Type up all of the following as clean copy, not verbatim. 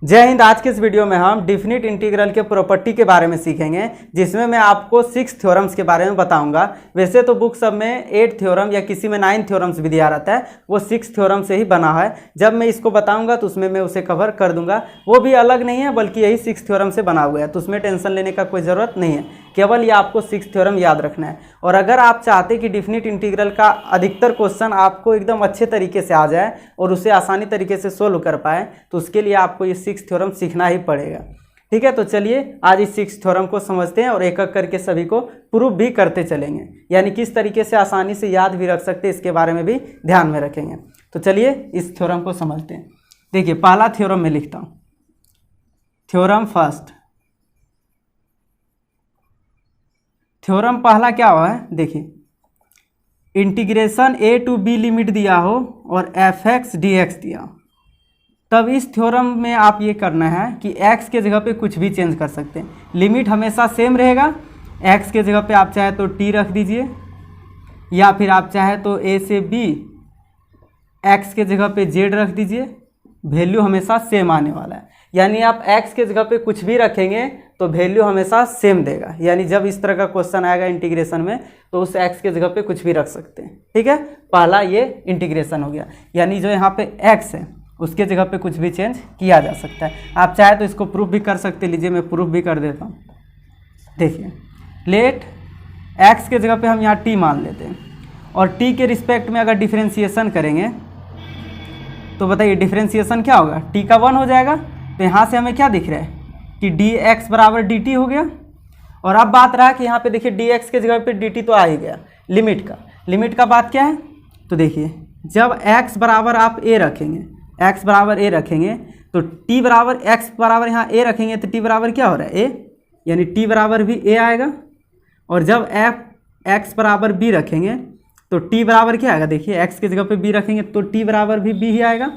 जय हिंद। आज के इस वीडियो में हम डिफिनिट इंटीग्रल के प्रॉपर्टी के बारे में सीखेंगे, जिसमें मैं आपको 6 थ्योरम्स के बारे में बताऊंगा। वैसे तो बुक सब में 8 थ्योरम या किसी में 9 थ्योरम्स भी दिया रहता है, वो 6 थ्योरम से ही बना है। जब मैं इसको बताऊंगा तो उसमें मैं उसे कवर कर दूंगा। वो भी अलग नहीं है, बल्कि यही 6 थ्योरम से बना हुआ है, तो उसमें टेंशन लेने का कोई ज़रूरत नहीं है। केवल ये आपको 6 थ्योरम याद रखना है। और अगर आप चाहते कि डिफिनिट इंटीग्रल का अधिकतर क्वेश्चन आपको एकदम अच्छे तरीके से आ जाए और उसे आसानी तरीके से सोल्व कर पाए, तो उसके लिए आपको ये 6 थ्योरम सीखना ही पड़ेगा। ठीक है, तो चलिए आज इस 6 थ्योरम को समझते हैं और एक एक करके सभी को प्रूफ भी करते चलेंगे, यानी किस तरीके से आसानी से याद भी रख सकते हैं इसके बारे में भी ध्यान में रखेंगे। तो चलिए इस थ्योरम को समझते हैं। देखिए, पहला थ्योरम मैं लिखता हूँ, थ्योरम फर्स्ट। थ्योरम पहला क्या हुआ है, देखिए, integration a to b limit दिया हो और fx dx दिया हो, तब इस थ्योरम में आप ये करना है कि x के जगह पे कुछ भी चेंज कर सकते हैं। लिमिट हमेशा सेम रहेगा। x के जगह पे आप चाहे तो t रख दीजिए, या फिर आप चाहे तो a से b x के जगह पे z रख दीजिए। वैल्यू हमेशा सेम आने वाला है, यानी आप x के जगह पे कुछ भी रखेंगे तो वैल्यू हमेशा सेम देगा। यानी जब इस तरह का क्वेश्चन आएगा इंटीग्रेशन में, तो उस x के जगह पे कुछ भी रख सकते हैं। ठीक है, पहला ये इंटीग्रेशन हो गया, यानी जो यहाँ पे x है उसके जगह पे कुछ भी चेंज किया जा सकता है। आप चाहे तो इसको प्रूफ भी कर सकते, लीजिए मैं प्रूफ भी कर देता हूँ। देखिए, लेट x के जगह पे हम यहाँ t मान लेते हैं, और t के रिस्पेक्ट में अगर डिफ्रेंसिएशन करेंगे तो बताइए डिफ्रेंसिएशन क्या होगा, t का 1 हो जाएगा। तो यहाँ से हमें क्या दिख रहा है कि dx बराबर dt हो गया। और अब बात रहा कि यहाँ पे देखिए dx के जगह पे dt तो आ ही गया। लिमिट का बात क्या है, तो देखिए जब x बराबर आप a रखेंगे, x बराबर a रखेंगे, तो t बराबर x बराबर यहाँ a रखेंगे तो t बराबर क्या हो रहा है a, यानी t बराबर भी a आएगा। और जब x बराबर b रखेंगे तो t बराबर क्या आएगा, देखिए x के जगह पे b रखेंगे तो t बराबर भी b ही आएगा।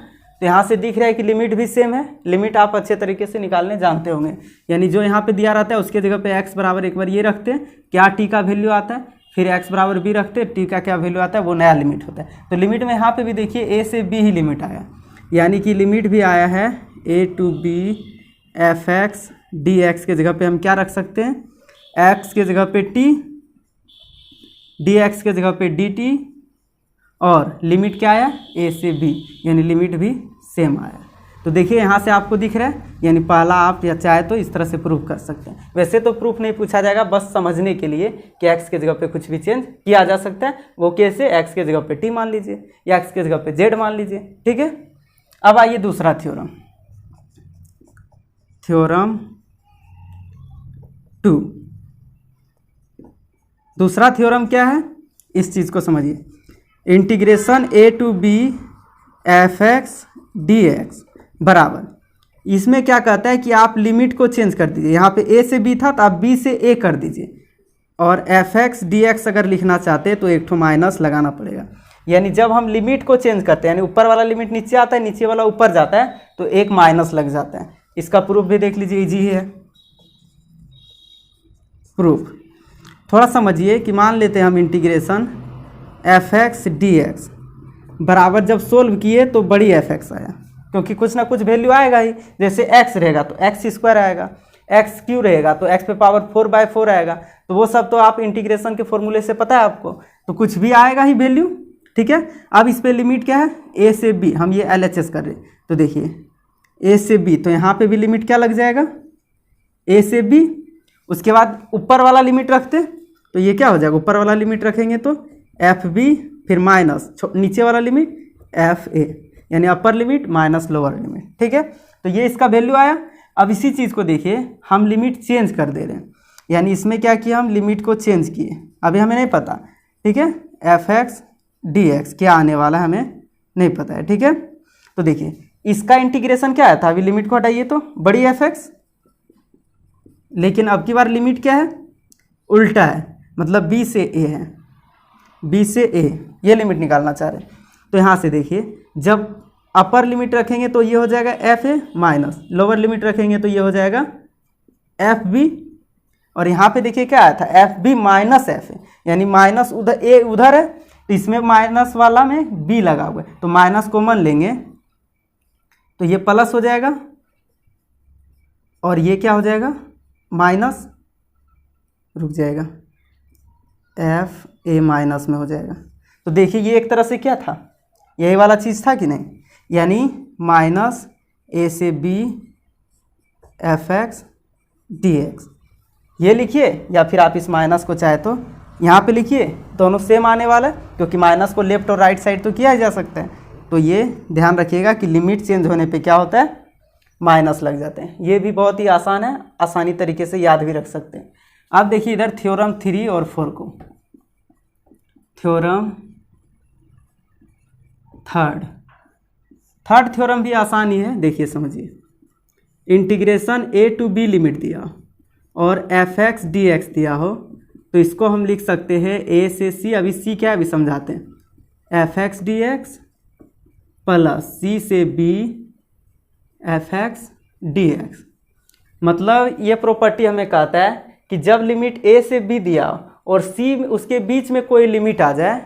तो यहाँ से दिख रहा है कि लिमिट भी सेम है। लिमिट आप अच्छे तरीके से निकालने जानते होंगे, यानी जो यहाँ पे दिया रहता है उसके जगह पे x बराबर एक बार ये रखते हैं, क्या t का वैल्यू आता है, फिर x बराबर b रखते हैं, t का क्या वैल्यू आता है, वो नया लिमिट होता है। तो लिमिट में यहाँ पे भी देखिए a से b ही लिमिट आया, यानी कि लिमिट भी आया है a to b fx dx के जगह पे हम क्या रख सकते हैं, x के जगह पे t, dx के जगह पे dt, और लिमिट क्या आया a से b, यानी लिमिट भी सेम आया। तो देखिए यहाँ से आपको दिख रहा है, यानी पहला आप या चाहे तो इस तरह से प्रूफ कर सकते हैं। वैसे तो प्रूफ नहीं पूछा जाएगा, बस समझने के लिए कि x के जगह पे कुछ भी चेंज किया जा सकता है। वो कैसे, x के जगह पे t मान लीजिए या x के जगह पे z मान लीजिए। ठीक है, अब आइए दूसरा थ्योरम, थ्योरम 2। दूसरा थ्योरम क्या है, इस चीज़ को समझिए। Integration a to b fx dx बराबर, इसमें क्या कहता है कि आप लिमिट को चेंज कर दीजिए। यहाँ पे a से b था तो आप b से a कर दीजिए, और fx dx अगर लिखना चाहते हैं तो एक ठो माइनस लगाना पड़ेगा। यानी जब हम लिमिट को चेंज करते हैं, यानी ऊपर वाला लिमिट नीचे आता है, नीचे वाला ऊपर जाता है, तो एक माइनस लग जाता है। इसका प्रूफ भी देख लीजिए, इजी है प्रूफ। थोड़ा समझिए कि मान लेते हैं हम इंटीग्रेशन fx dx बराबर जब सोल्व किए तो बड़ी fx आया, क्योंकि कुछ ना कुछ वैल्यू आएगा ही। जैसे x रहेगा तो x स्क्वायर आएगा, x क्यू रहेगा तो x पे पावर 4/4 आएगा। तो वो सब तो आप इंटीग्रेशन के फॉर्मूले से पता है आपको, तो कुछ भी आएगा ही वैल्यू। ठीक है, अब इस पे लिमिट क्या है, a से b, हम ये LHS कर रहे हैं, तो देखिए a से b, तो यहाँ पे भी लिमिट क्या लग जाएगा, a से b। उसके बाद ऊपर वाला लिमिट रखते तो ये क्या हो जाएगा, ऊपर वाला लिमिट रखेंगे तो fb, फिर माइनस नीचे वाला लिमिट fa, यानी upper limit minus lower limit. ठीक है, तो ये इसका वैल्यू आया। अब इसी चीज़ को देखिए, हम लिमिट चेंज कर दे रहे हैं, यानी इसमें क्या किया, हम लिमिट को चेंज किए। अभी हमें नहीं पता, ठीक है, fx dx क्या आने वाला है हमें नहीं पता है। ठीक है, तो देखिए इसका इंटीग्रेशन क्या आया था, अभी लिमिट को हटाइए तो बड़ी fx, लेकिन अब की बार लिमिट क्या है, उल्टा है, मतलब b से a है, b से a, ये लिमिट निकालना चाह रहे हैं। तो यहाँ से देखिए, जब अपर लिमिट रखेंगे तो ये हो जाएगा fa माइनस, लोअर लिमिट रखेंगे तो ये हो जाएगा fb, और यहाँ पे देखिए क्या आया था, fb माइनस fa, यानी माइनस उधर a उधर है, तो इसमें माइनस वाला में b लगा हुआ है, तो माइनस कॉमन लेंगे तो ये प्लस हो जाएगा, और ये क्या हो जाएगा माइनस, रुक जाएगा, एफ ए माइनस में हो जाएगा। तो देखिए ये एक तरह से क्या था, यही वाला चीज़ था कि नहीं, यानी माइनस ए से B F x D X, ये लिखिए, या फिर आप इस माइनस को चाहे तो यहाँ पे लिखिए, दोनों सेम आने वाला है, क्योंकि माइनस को लेफ्ट और राइट साइड तो किया जा सकता है। तो ये ध्यान रखिएगा कि लिमिट चेंज होने पे क्या होता है, माइनस लग जाते हैं। ये भी बहुत ही आसान है, आसानी तरीके से याद भी रख सकते हैं। अब देखिए इधर थ्योरम 3 और 4 को, थ्योरम थर्ड थ्योरम भी आसान ही है। देखिए समझिए, integration A to B limit दिया और एफ एक्स डी एक्स दिया हो, तो इसको हम लिख सकते हैं ए से सी, अभी सी क्या है अभी समझाते हैं, f x D x plus c से B F x D x. मतलब ये प्रॉपर्टी हमें कहता है कि जब लिमिट ए से बी दिया और सी उसके बीच में कोई लिमिट आ जाए,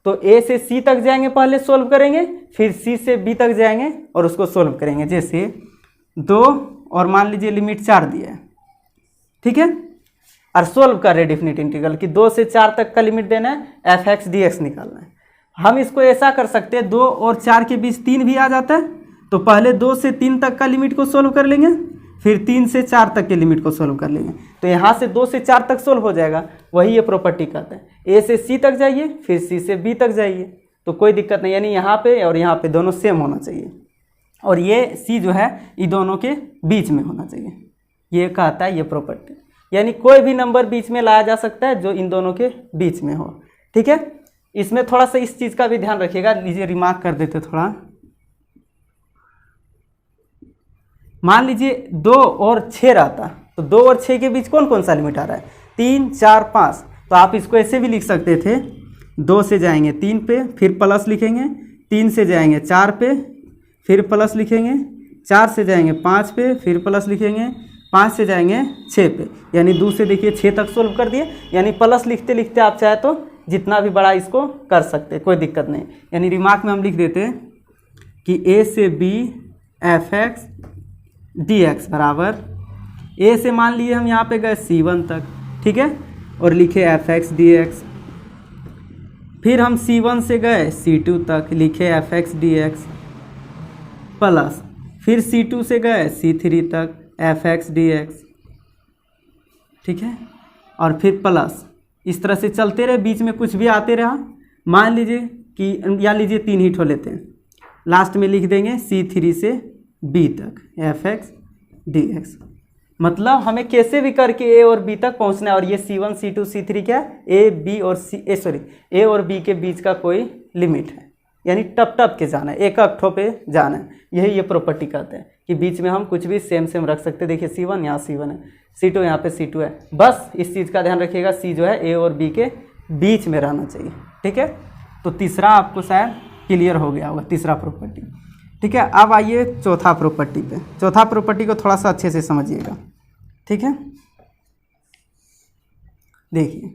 तो ए से सी तक जाएंगे, पहले सोल्व करेंगे, फिर सी से बी तक जाएंगे और उसको सोल्व करेंगे। जैसे 2 और मान लीजिए लिमिट 4 दिया है, ठीक है, और सोल्व कर रहे हैं डेफिनेट इंटीग्रल कि 2 से 4 तक का लिमिट देना है, एफ एक्स डी एक्स निकालना है। हम इसको ऐसा कर सकते हैं, 2 और 4 के बीच 3 भी आ जाता है, तो पहले 2 से 3 तक का लिमिट को सोल्व कर लेंगे, फिर 3 से 4 तक के लिमिट को सोल्व कर लेंगे, तो यहाँ से 2 से 4 तक सोल्व हो जाएगा। वही ये प्रॉपर्टी कहता है, ए से सी तक जाइए, फिर सी से बी तक जाइए, तो कोई दिक्कत नहीं, यानी यहाँ पे और यहाँ पे दोनों सेम होना चाहिए, और ये सी जो है ये दोनों के बीच में होना चाहिए, ये कहता है ये प्रॉपर्टी। यानी कोई भी नंबर बीच में लाया जा सकता है जो इन दोनों के बीच में हो, ठीक है। इसमें थोड़ा सा इस चीज़ का भी ध्यान रखिएगा, लीजिए रिमार्क कर देते थोड़ा। मान लीजिए 2 और 6 रहता, तो 2 और 6 के बीच कौन कौन सा लिमिट आ रहा है, 3, 4, 5, तो आप इसको ऐसे भी लिख सकते थे, 2 से जाएंगे 3 पे, फिर प्लस लिखेंगे, 3 से जाएंगे 4 पे, फिर प्लस लिखेंगे, 4 से जाएंगे 5 पे, फिर प्लस लिखेंगे, 5 से जाएंगे 6 पे, यानी 2 से देखिए 6 तक सोल्व कर दिए। यानी प्लस लिखते लिखते आप चाहे तो जितना भी बड़ा इसको कर सकते, कोई दिक्कत नहीं। यानी रिमार्क में हम लिख देते हैं कि ए से B F x D X बराबर, ए से मान लिए हम यहाँ पे गए C1 तक, ठीक है, और लिखे एफ एक्स डी एक्स, फिर हम C1 से गए C2 तक, लिखे F x D x plus, फिर C2 से गए C3 तक एफ एक्स डी एक्स, ठीक है, और फिर प्लस, इस तरह से चलते रहे, बीच में कुछ भी आते रहा। मान लीजिए कि या लीजिए 3 ही ठो लेते हैं, लास्ट में लिख देंगे C3 से B तक एफ एक्स डी एक्स। मतलब हमें कैसे भी करके ए और बी तक पहुंचना है, और ये C1 C2 C3 क्या है, ए और बी के बीच का कोई लिमिट है, यानी टप टप के जाना है, एक एक ठो पे जाना है। यही ये प्रॉपर्टी कहते हैं कि बीच में हम कुछ भी सेम सेम रख सकते हैं। देखिए C1 यहाँ C1 है, C2 यहाँ पे C2 है, बस इस चीज़ का ध्यान रखिएगा, C जो है ए और बी के बीच में रहना चाहिए, ठीक है। तो तीसरा आपको शायद क्लियर हो गया होगा, तीसरा प्रॉपर्टी, ठीक है। अब आइए चौथा प्रॉपर्टी पे। चौथा प्रॉपर्टी को थोड़ा सा अच्छे से समझिएगा, ठीक है। देखिए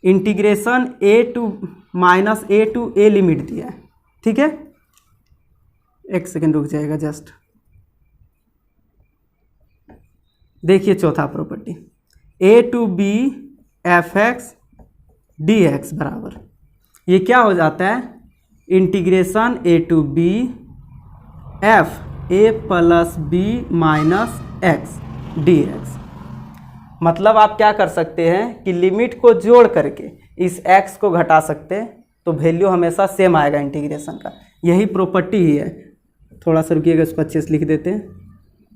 integration A to A limit दिया है, ठीक है, एक सेकेंड रुक जाएगा जस्ट। देखिए चौथा property, A to B F x D X बराबर, ये क्या हो जाता है, integration A to B F A plus B minus X D x. मतलब आप क्या कर सकते हैं कि लिमिट को जोड़ करके इस x को घटा सकते हैं, तो वैल्यू हमेशा सेम आएगा इंटीग्रेशन का, यही प्रॉपर्टी ही है। थोड़ा सा रुकिएगा, इसको अच्छे से लिख देते हैं,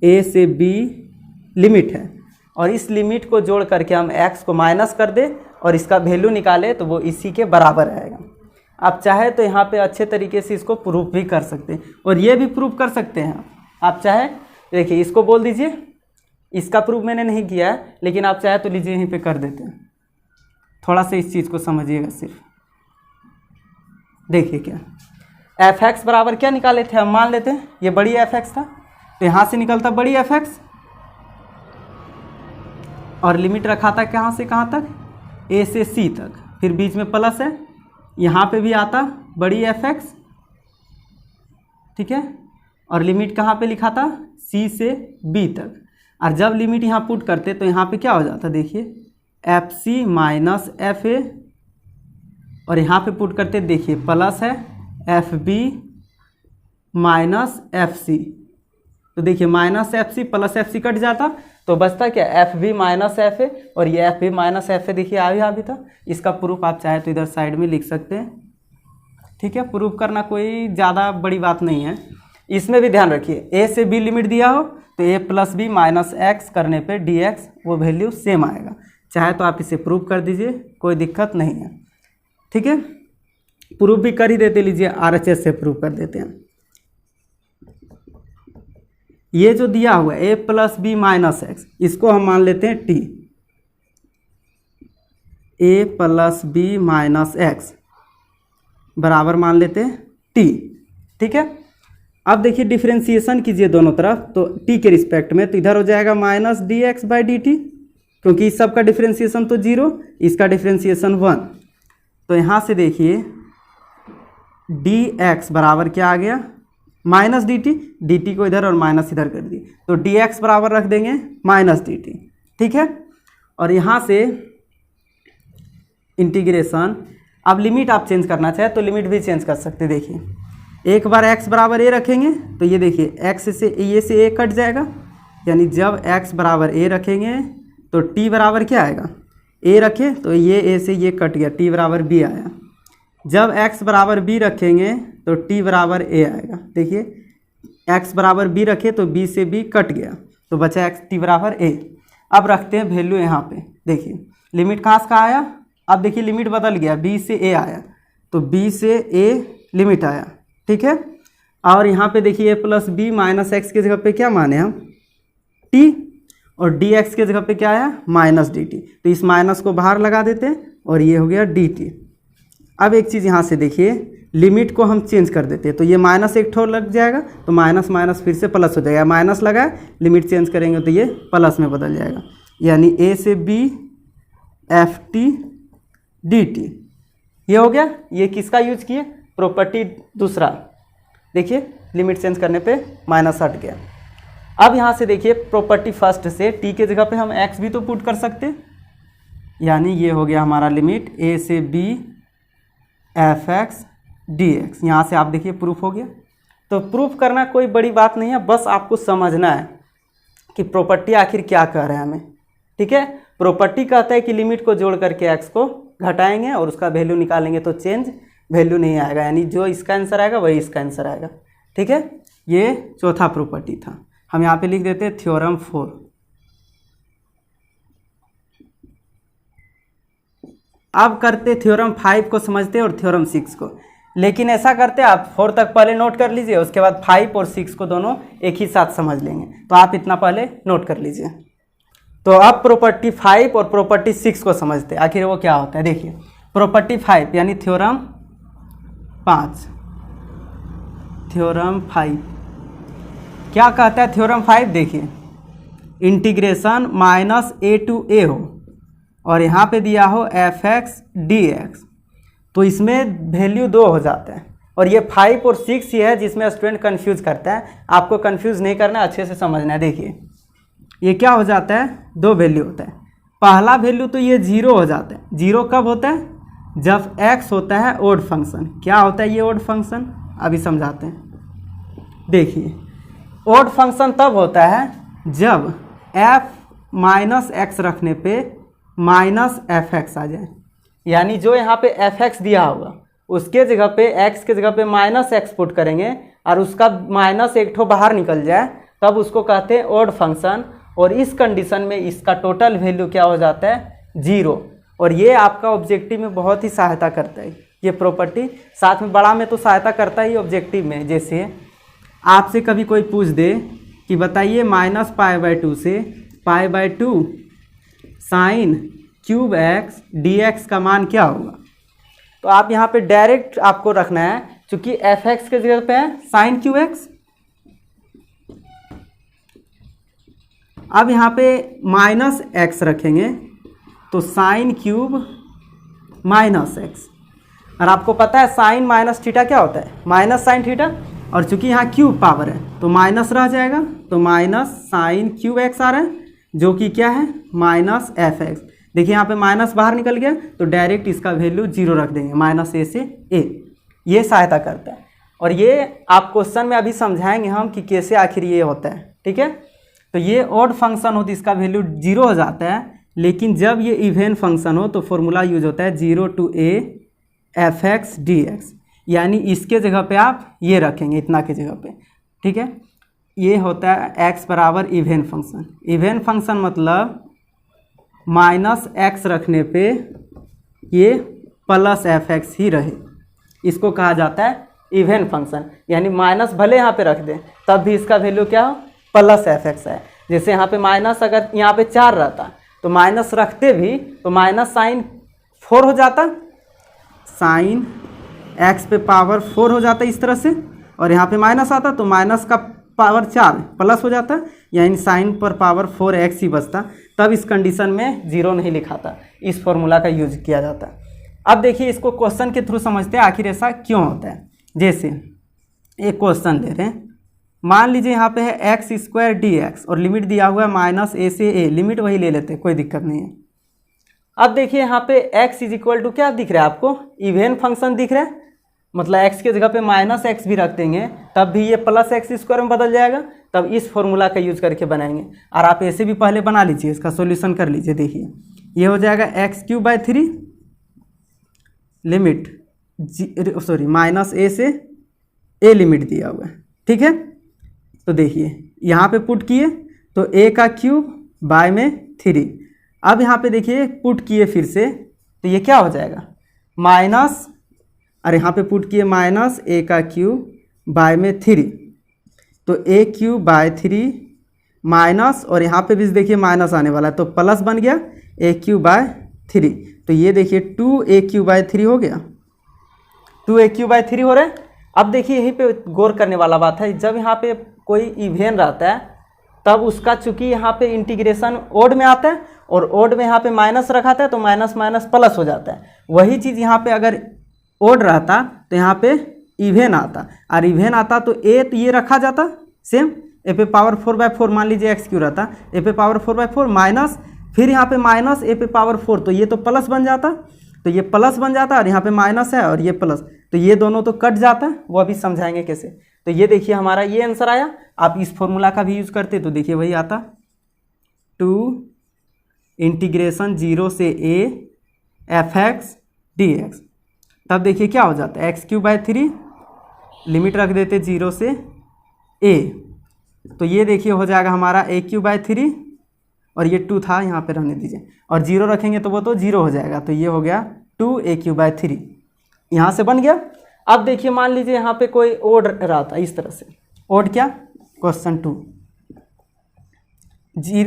a से b लिमिट है, और इस लिमिट को जोड़ करके हम x को माइनस कर दे और इसका वैल्यू निकाले तो वो इसी के बराबर आएगा। आप चाहे तो यहाँ पे अच्छे तरीके से इसको प्रूफ भी कर सकते हैं, और ये भी प्रूफ कर सकते हैं आप चाहे। देखिए इसको बोल दीजिए, इसका प्रूफ मैंने नहीं किया है, लेकिन आप चाहे तो लीजिए यहीं पे कर देते हैं। थोड़ा सा इस चीज़ को समझिएगा सिर्फ। देखिए क्या एफ एक्स बराबर क्या निकाले थे हम, मान लेते हैं ये बड़ी एफ एक्स था, तो यहाँ से निकलता बड़ी एफ एक्स, और लिमिट रखा था कहाँ से कहाँ तक, ए से सी तक, फिर बीच में प्लस है, यहाँ पे भी आता बड़ी एफ एक्स, ठीक है, और लिमिट कहाँ पे लिखा था, सी से बी तक। और जब लिमिट यहाँ पुट करते तो यहाँ पे क्या हो जाता, देखिए F C minus F A, और यहाँ पे पुट करते देखिए प्लस है F B minus F C. तो देखिए minus F C plus F C cut जाता तो बचता क्या, F B minus F A, और ये F B minus F A देखिए आ भी था। इसका प्रूफ आप चाहे तो इधर साइड में लिख सकते हैं, ठीक है। प्रूफ करना कोई ज़्यादा बड़ी बात नहीं है। इसमें भी ध्यान रखिए ए से बी लिमिट दिया हो तो ए प्लस बी माइनस एक्स करने पे डी एक्स वो वैल्यू सेम आएगा। चाहे तो आप इसे प्रूफ कर दीजिए, कोई दिक्कत नहीं है, ठीक है। प्रूफ भी कर ही देते, लीजिए RHS से प्रूफ कर देते हैं। ये जो दिया हुआ है ए प्लस बी माइनस एक्स, इसको हम मान लेते हैं टी, ए प्लस बी माइनस एक्स बराबर मान लेते हैं टी, ठीक है। अब देखिए डिफ्रेंशिएशन कीजिए दोनों तरफ, तो टी के रिस्पेक्ट में, तो इधर हो जाएगा minus D x by D T, क्योंकि इस सब का डिफ्रेंशिएशन तो 0, इसका डिफ्रेंशिएशन 1। तो यहाँ से देखिए डी एक्स बराबर क्या आ गया, माइनस डी टी को इधर और माइनस इधर कर दिए, तो डी एक्स बराबर रख देंगे माइनस डी टी, ठीक है। और यहाँ से इंटीग्रेशन, अब लिमिट आप चेंज करना चाहे तो लिमिट भी चेंज कर सकते। देखिए एक बार x बराबर a रखेंगे तो ये देखिए x से a कट जाएगा, यानी जब x बराबर a रखेंगे तो t बराबर क्या आएगा, a रखे तो ये a से ये कट गया, t बराबर b आया। जब x बराबर b रखेंगे तो t बराबर a आएगा। देखिए x बराबर b रखे तो b से b कट गया, तो बचा x t बराबर a। अब रखते हैं वैल्यू यहाँ पे, देखिए लिमिट कहाँ से कहाँ आया, अब देखिए लिमिट बदल गया, b से a आया, तो b से a लिमिट आया, ठीक है। और यहाँ पे देखिए a plus B minus X की जगह पे क्या माने हम, t, और डी एक्स की जगह पे क्या आया, माइनस डी टी, तो इस माइनस को बाहर लगा देते हैं और ये हो गया डी टी। अब एक चीज़ यहाँ से देखिए, लिमिट को हम चेंज कर देते हैं, तो ये माइनस एक ठोर लग जाएगा, तो माइनस माइनस फिर से प्लस हो जाएगा, माइनस लगा है, लिमिट चेंज करेंगे तो ये प्लस में बदल जाएगा, यानी a से b F T D T, ये हो गया। ये किसका यूज किए, प्रॉपर्टी दूसरा, देखिए लिमिट चेंज करने पे माइनस हट गया। अब यहाँ से देखिए प्रॉपर्टी फर्स्ट से t के जगह पे हम x भी तो पुट कर सकते, यानी ये हो गया हमारा लिमिट a से b F x D x. यहाँ से आप देखिए प्रूफ हो गया। तो प्रूफ करना कोई बड़ी बात नहीं है, बस आपको समझना है कि प्रॉपर्टी आखिर क्या कह रहे हैं हमें, ठीक है। प्रॉपर्टी कहता है कि लिमिट को जोड़ करके x को घटाएंगे और उसका वैल्यू निकालेंगे तो चेंज वैल्यू नहीं आएगा, यानी जो इसका आंसर आएगा वही इसका आंसर आएगा, ठीक है। ये चौथा प्रॉपर्टी था, हम यहाँ पे लिख देते हैं थ्योरम 4। अब करते थ्योरम 5 को समझते और थ्योरम 6 को, लेकिन ऐसा करते आप 4 तक पहले नोट कर लीजिए, उसके बाद 5 और 6 को दोनों एक ही साथ समझ लेंगे, तो आप इतना पहले नोट कर लीजिए। तो अब प्रॉपर्टी 5 और प्रॉपर्टी 6 को समझते हैं, आखिर वो क्या होता है। देखिए प्रॉपर्टी 5 यानी थ्योरम 5, थ्योरम 5 क्या कहता है। थ्योरम 5 देखिए, integration minus a to a हो और यहाँ पे दिया हो एफ एक्स डी एक्स, तो इसमें वैल्यू 2 हो जाता है। और ये 5 और 6 ही है जिसमें स्टूडेंट कंफ्यूज करता है, आपको कंफ्यूज नहीं करना, अच्छे से समझना है। देखिए ये क्या हो जाता है, 2 वैल्यू होता है। पहला वैल्यू तो ये 0 हो जाता है। 0 कब होता है, जब x होता है ओड फंक्शन। क्या होता है ये ओड फंक्शन, अभी समझाते हैं। देखिए ओड फंक्शन तब होता है जब f माइनस एक्स रखने पे माइनस एफ एक्स आ जाए, यानी जो यहाँ पे एफ एक्स दिया होगा उसके जगह पे x के जगह पे माइनस एक्स पुट करेंगे और उसका माइनस एक ठो बाहर निकल जाए, तब उसको कहते हैं ओड फंक्शन। और इस कंडीशन में इसका टोटल वैल्यू क्या हो जाता है, 0। और ये आपका ऑब्जेक्टिव में बहुत ही सहायता करता है ये प्रॉपर्टी, साथ में बड़ा में तो सहायता करता ही ऑब्जेक्टिव में। जैसे आपसे कभी कोई पूछ दे कि बताइए -π/2 से π/2 sine cube x D x का मान क्या होगा, तो आप यहाँ पे डायरेक्ट आपको रखना है, चूंकि एफ एक्स के जगह पे है साइन क्यूब एक्स। अब यहाँ पे माइनस एक्स रखेंगे तो साइन क्यूब माइनस एक्स। और आपको पता है साइन माइनस थीटा क्या होता है, माइनस साइन थीटा। और चूंकि यहाँ क्यूब पावर है तो माइनस रह जाएगा, तो माइनस साइन क्यूब एक्स आ रहा है जो कि क्या है माइनस एफ एक्स। देखिए यहाँ पे माइनस बाहर निकल गया तो डायरेक्ट इसका वैल्यू 0 रख देंगे, माइनस ए से ए। ये सहायता करता है और ये आप क्वेश्चन में अभी समझाएंगे हम कि कैसे आखिर ये होता है, ठीक है। तो ये ऑड फंक्शन हो तो इसका वैल्यू 0 हो जाता है, लेकिन जब ये इवन फंक्शन हो तो फॉर्मूला यूज होता है 0 to a F x D x, यानी इसके जगह पे आप ये रखेंगे इतना के जगह पे, ठीक है। ये होता है x बराबर इवन फंक्शन। इवन फंक्शन मतलब माइनस एक्स रखने पे ये प्लस एफ एक्स ही रहे, इसको कहा जाता है इवन फंक्शन। यानी माइनस भले यहाँ पे रख दें तब भी इसका वैल्यू क्या हो प्लस एफ एक्स है। जैसे यहाँ पे माइनस अगर यहाँ पे 4 रहता तो माइनस रखते भी तो माइनस साइन 4 हो जाता, साइन एक्स पे पावर 4 हो जाता इस तरह से, और यहाँ पे माइनस आता तो माइनस का पावर 4 प्लस हो जाता, यानी साइन पर पावर 4x ही बचता। तब इस कंडीशन में 0 नहीं लिखाता, इस फॉर्मूला का यूज किया जाता। अब देखिए इसको क्वेश्चन के थ्रू समझते हैं आखिर ऐसा क्यों होता है। जैसे एक क्वेश्चन ले रहे हैं, मान लीजिए यहाँ पे है एक्स स्क्वायर डी एक्स और लिमिट दिया हुआ है माइनस ए से ए, लिमिट वही ले लेते हैं, कोई दिक्कत नहीं है। अब देखिए यहाँ पे x इज इक्वल टू क्या दिख रहा है आपको, इवन फंक्शन दिख रहा है, मतलब x के जगह पे माइनस एक्स भी रख देंगे तब भी ये प्लस एक्स स्क्वायर में बदल जाएगा। तब इस फॉर्मूला का यूज करके बनाएंगे, और आप ऐसे भी पहले बना लीजिए, इसका सॉल्यूशन कर लीजिए। देखिए ये हो जाएगा x³/3 लिमिट माइनस ए से ए लिमिट दिया हुआ है, ठीक है। तो देखिए यहाँ पे पुट किए तो a³/3। अब यहाँ पे देखिए पुट किए फिर से तो ये क्या हो जाएगा माइनस, और यहाँ पे पुट किए माइनस a³/3, तो a³/3 माइनस, और यहाँ पे भी देखिए माइनस आने वाला है तो प्लस बन गया a³/3। तो ये देखिए 2a³/3 हो गया, 2a³/3 हो रहा है। अब देखिए यहीं पे गौर करने वाला बात है, जब यहाँ पे कोई इवेन रहता है तब उसका चूंकि यहाँ पे इंटीग्रेशन ओड में आता है और ओड में यहाँ पे माइनस रखाता है तो माइनस माइनस प्लस हो जाता है। वही चीज़ यहाँ पे अगर ओड रहता तो यहाँ पे इवेन आता, और इवेन आता तो ए तो ये रखा जाता सेम, ए पे पावर 4/4 मान लीजिए x क्यों रहता, ए पे पावर 4/4 माइनस, फिर यहाँ पे माइनस ए पे पावर 4 तो ये तो प्लस बन जाता, तो ये प्लस बन जाता, और यहाँ पे माइनस है और ये प्लस, तो ये दोनों तो कट जाता है, वो अभी समझाएंगे कैसे। तो ये देखिए हमारा ये आंसर आया। आप इस फॉर्मूला का भी यूज करते तो देखिए वही आता 2 इंटीग्रेशन 0 से a F x D x. तब देखिए क्या हो जाता है x³/3 लिमिट रख देते 0 से a, तो ये देखिए हो जाएगा हमारा a³/3, और ये 2 था यहाँ पे रहने दीजिए, और 0 रखेंगे तो वो तो 0 हो जाएगा, तो ये हो गया 2a³/3 यहाँ से बन गया। अब देखिए मान लीजिए यहाँ पे कोई ओड रहा था इस तरह से, ओड क्या क्वेश्चन 2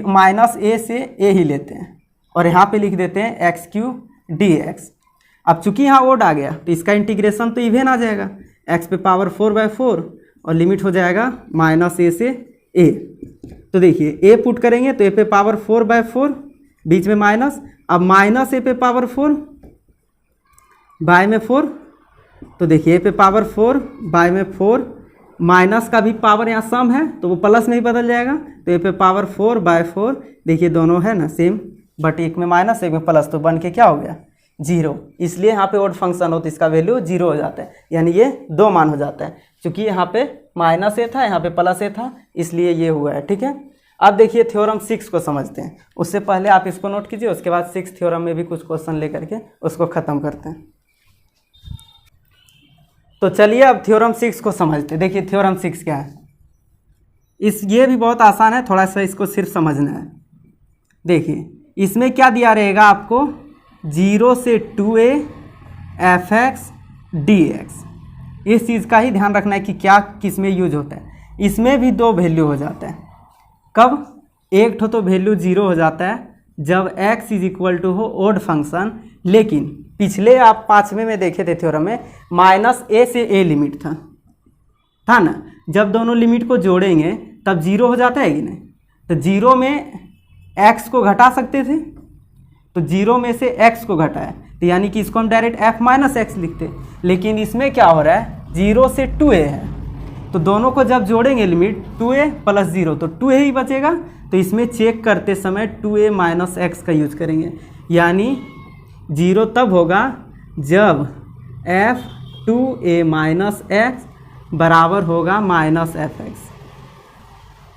माइनस ए से ए ही लेते हैं और यहाँ पे लिख देते हैं x³/dx। अब चूंकि यहाँ ओड आ गया तो इसका इंटीग्रेशन तो इवेन आ जाएगा, x पे पावर 4/4 और लिमिट हो जाएगा माइनस ए से ए। तो देखिए ए पुट करेंगे तो ए पे पावर 4/4 बीच में माइनस, अब माइनस ए पे पावर 4 बाय में 4, तो देखिए ए पे पावर 4 बाय में 4, माइनस का भी पावर यहाँ सम है तो वो प्लस में ही बदल जाएगा, तो ए पे पावर 4/4 देखिए दोनों है ना सेम, बट एक में माइनस एक में प्लस, तो बन के क्या हो गया 0। इसलिए यहाँ पे ओड फंक्शन हो तो इसका वैल्यू 0 हो जाता है, यानी ये 2 मान हो जाता है। क्योंकि यहाँ पे माइनस ए था यहाँ पे प्लस ए था, इसलिए ये हुआ है, ठीक है। अब देखिए थ्योरम 6 को समझते हैं, उससे पहले आप इसको नोट कीजिए, उसके बाद 6 थ्योरम में भी कुछ क्वेश्चन लेकर के उसको ख़त्म करते हैं। तो चलिए अब थ्योरम 6 को समझते हैं। देखिए थ्योरम 6 क्या है, ये भी बहुत आसान है, थोड़ा सा इसको सिर्फ समझना है। देखिए इसमें क्या दिया रहेगा आपको 0 से 2a F x D x, इस चीज़ का ही ध्यान रखना है कि क्या किस में यूज होता है। इसमें भी 2 वैल्यू हो जाता है, कब एक तो वैल्यू 0 हो जाता है जब x इज इक्वल टू हो ओड फंक्शन, लेकिन पिछले आप 5वें में देखे थे थ्योरम में माइनस ए से ए लिमिट था ना, जब दोनों लिमिट को जोड़ेंगे तब 0 हो जाता है कि नहीं, तो 0 में x को घटा सकते थे, तो 0 में से x को घटाया तो यानी कि इसको हम डायरेक्ट f - x लिखते, लेकिन इसमें क्या हो रहा है 0 से 2a है, तो दोनों को जब जोड़ेंगे लिमिट 2a + 0 तो 2a ही बचेगा। तो इसमें चेक करते समय 2a - x का यूज करेंगे, यानी 0 तब होगा जब f2a - x बराबर होगा -fx।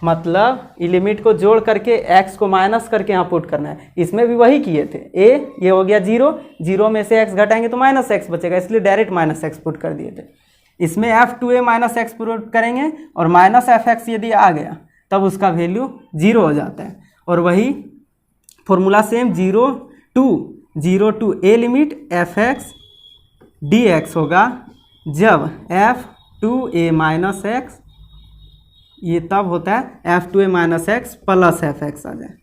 मतलब ये लिमिट को जोड़ करके x को माइनस करके यहाँ पुट करना है। इसमें भी वही किए थे, ये हो गया 0, 0 में से x घटाएंगे तो -x बचेगा, इसलिए डायरेक्ट -x पुट कर दिए थे। इसमें f2a - x पुट करेंगे और -fx यदि आ गया तब उसका वैल्यू 0 हो जाता है। और वही formula same 0 to a limit fx dx होगा जब f2a - x, ये तब होता है f2a - x + fx आ जाए।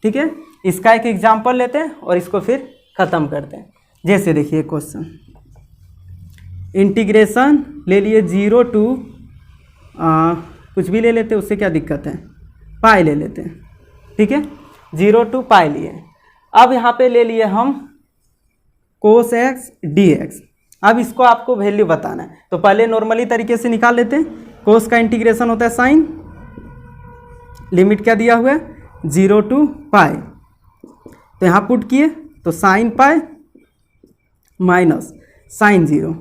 ठीक है, इसका एक एग्जाम्पल लेते हैं और इसको फिर ख़त्म करते हैं। जैसे देखिए क्वेश्चन, इंटीग्रेशन ले लिए 0 to कुछ भी ले लेते हैं, उससे क्या दिक्कत है, पाई ले लेते हैं। ठीक है, 0 to पाई लिए। अब यहाँ पे ले लिए हम cos x dx। अब इसको आपको वैल्यू बताना है, तो पहले नॉर्मली तरीके से निकाल लेते हैं। कोस का इंटीग्रेशन होता है साइन, लिमिट क्या दिया हुआ है 0 to पाई, तो यहाँ पुट किए तो साइन पाई माइनस साइन 0,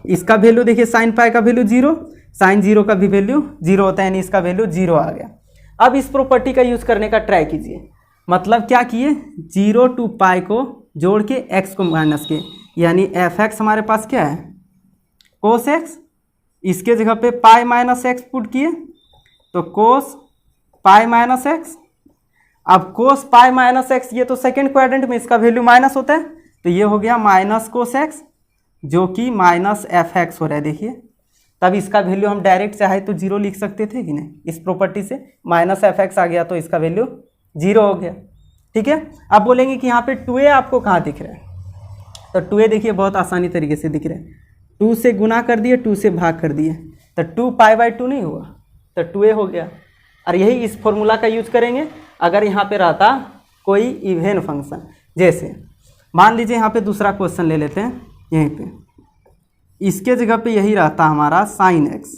इसका वैल्यू देखिए साइन पाई का वैल्यू 0, साइन 0 का भी वैल्यू 0 होता है, यानी इसका वैल्यू 0 आ गया। अब इस प्रॉपर्टी का यूज़ करने का ट्राई कीजिए। मतलब क्या किए, 0 to पाई को जोड़ के x को माइनस किए, यानी fx हमारे पास क्या है कोस x, इसके जगह पे पाई - x पुट किए तो कोस पाई - x। अब कोस पाई - x, ये तो सेकेंड क्वाड्रेंट में इसका वैल्यू माइनस होता है, तो ये हो गया माइनस कोस x जो कि -fx हो रहा है। देखिए तब इसका वैल्यू हम डायरेक्ट चाहे तो 0 लिख सकते थे कि नहीं, इस प्रॉपर्टी से -fx आ गया तो इसका वैल्यू 0 हो गया। ठीक है, अब बोलेंगे कि यहाँ पे 2a आपको कहाँ दिख रहा है, तो 2a देखिए बहुत आसानी तरीके से दिख रहा है, 2 से गुना कर दिए, 2 से भाग कर दिए, तो 2 π/2 नहीं हुआ, तो 2a हो गया। और यही इस फॉर्मूला का यूज करेंगे अगर यहाँ पे रहता कोई इवन फंक्शन। जैसे मान लीजिए यहाँ पे दूसरा क्वेश्चन ले लेते हैं, यहीं पे इसके जगह पे यही रहता हमारा साइन x।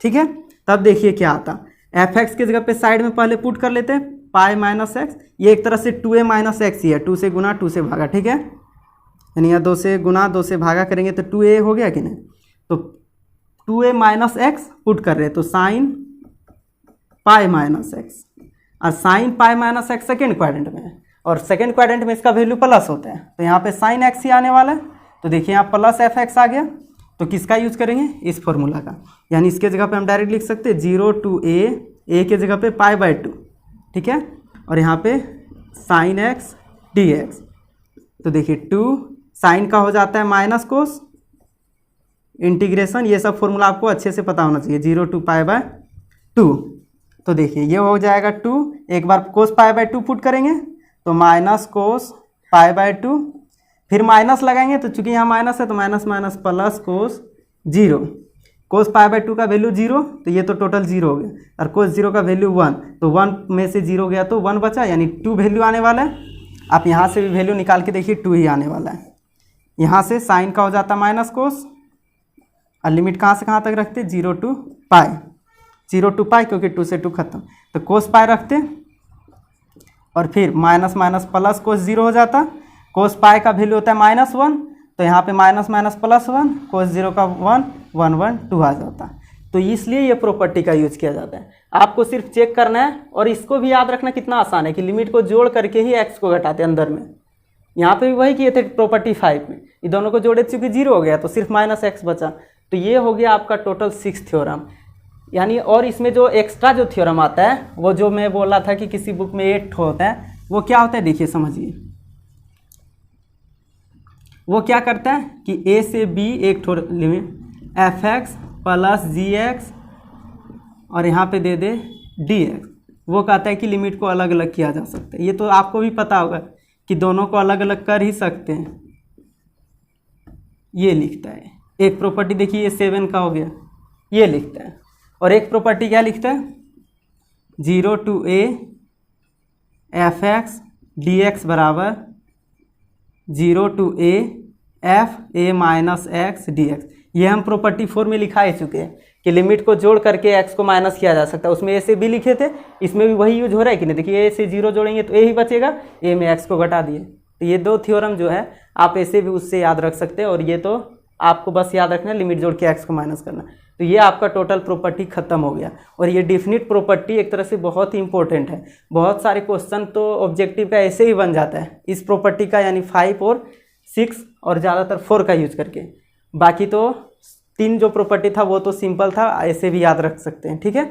ठीक है, तब देखिए क्या आता, fx के जगह पे साइड में पहले पुट कर लेते हैं पाई - x, ये एक तरह से 2a - x ही है, 2 से गुना 2 से भागा। ठीक है, यानी यहाँ 2 से गुना 2 से भागा करेंगे तो 2a हो गया कि नहीं, तो 2a - x पुट कर रहे तो साइन पाई -x, और sine pi - x second quadrant में है और सेकेंड क्वाड्रेंट में इसका वैल्यू प्लस होता है, तो यहाँ पे साइन x ही आने वाला है। तो देखिए यहाँ प्लस fx आ गया, तो किसका यूज करेंगे, इस फॉर्मूला का, यानी इसके जगह पे हम डायरेक्ट लिख सकते हैं 0 to a के जगह पे π/2। ठीक है, और यहाँ पे साइन x dx, तो देखिए 2 साइन का हो जाता है माइनस कोस, इंटीग्रेशन, ये सब फॉर्मूला आपको अच्छे से पता होना चाहिए, 0 to π/2। तो देखिए ये हो जाएगा 2, एक बार कोस π/2 पुट करेंगे तो माइनस कोस π/2, फिर माइनस लगाएंगे तो चूंकि यहाँ माइनस है तो माइनस माइनस प्लस कोस 0, कोस π/2 का वैल्यू 0, तो ये तो टोटल 0 हो गया, और कोस 0 का वैल्यू 1, तो 1 में से 0 गया तो 1 बचा, यानी 2 वैल्यू आने वाला है। आप यहाँ से भी वैल्यू निकाल के देखिए 2 ही आने वाला है। यहाँ से साइन का हो जाता माइनस कोस, और लिमिट कहाँ से कहाँ तक रखते, 0 to पाई, 0 to पाई क्योंकि 2 से 2 खत्म, तो कोस पाई रखते और फिर माइनस माइनस प्लस कोस 0 हो जाता, कोस पाई का वैल्यू होता है -1, तो यहाँ पे माइनस माइनस +1, कोस 0 का 1, 1 1 2 आ जाता। तो इसलिए ये प्रॉपर्टी का यूज किया जाता है। आपको सिर्फ चेक करना है, और इसको भी याद रखना कितना आसान है कि लिमिट को जोड़ करके ही x को घटाते हैं अंदर में। यहाँ पे भी वही किए थे प्रॉपर्टी 5 में, ये दोनों को जोड़े चूँकि 0 हो गया तो सिर्फ -x बचा, तो ये हो गया आपका टोटल 6 थ्योरम। यानी और इसमें जो एक्स्ट्रा जो थ्योरम आता है, वो जो मैं बोला था कि किसी बुक में 8 होता है, वो क्या होता है देखिए समझिए। वो क्या करता है कि a से b एक लिमिट fx + gx और यहाँ पे दे दे dx, वो कहता है कि लिमिट को अलग अलग किया जा सकता है। ये तो आपको भी पता होगा कि दोनों को अलग अलग कर ही सकते हैं, ये लिखता है। एक प्रॉपर्टी देखिए ये 7 का हो गया, ये लिखता है, और एक प्रॉपर्टी क्या लिखता है 0 to a fx dx बराबर 0 to a f a - x dx, ये हम प्रॉपर्टी 4 में लिखा ही चुके हैं कि लिमिट को जोड़ करके एक्स को माइनस किया जा सकता है। उसमें ए से बी लिखे थे, इसमें भी वही यूज हो रहा है कि नहीं। देखिए ए से 0 जोड़ेंगे तो ए ही बचेगा, ए में एक्स को घटा दिए। तो ये 2 थ्योरम जो है आप ऐसे भी उससे याद रख सकते हैं, और ये तो आपको बस याद रखना है लिमिट जोड़ के एक्स को माइनस करना। तो ये आपका टोटल प्रॉपर्टी खत्म हो गया। और ये डिफिनिट प्रॉपर्टी एक तरह से बहुत ही इंपॉर्टेंट है। बहुत सारे क्वेश्चन तो ऑब्जेक्टिव का ऐसे ही बन जाता है इस प्रॉपर्टी का, यानी 5 और 6 और ज़्यादातर 4 का यूज करके। बाकी तो 3 जो प्रॉपर्टी था वो तो सिंपल था, ऐसे भी याद रख सकते हैं। ठीक है,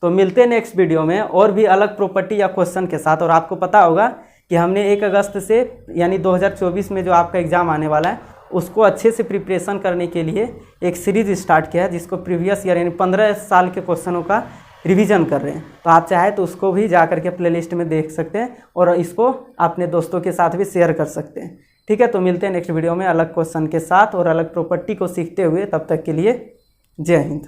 तो मिलते हैं नेक्स्ट वीडियो में और भी अलग प्रॉपर्टी या क्वेश्चन के साथ। और आपको पता होगा कि हमने 1 अगस्त से यानी 2024 में जो आपका एग्ज़ाम आने वाला है उसको अच्छे से प्रिपरेशन करने के लिए एक सीरीज़ स्टार्ट किया है, जिसको प्रीवियस ईयर यानी 15 साल के क्वेश्चनों का रिवीजन कर रहे हैं। तो आप चाहे तो उसको भी जा करके प्लेलिस्ट में देख सकते हैं और इसको अपने दोस्तों के साथ भी शेयर कर सकते हैं। ठीक है, तो मिलते हैं नेक्स्ट वीडियो में अलग क्वेश्चन के साथ और अलग प्रॉपर्टी को सीखते हुए। तब तक के लिए जय हिंद।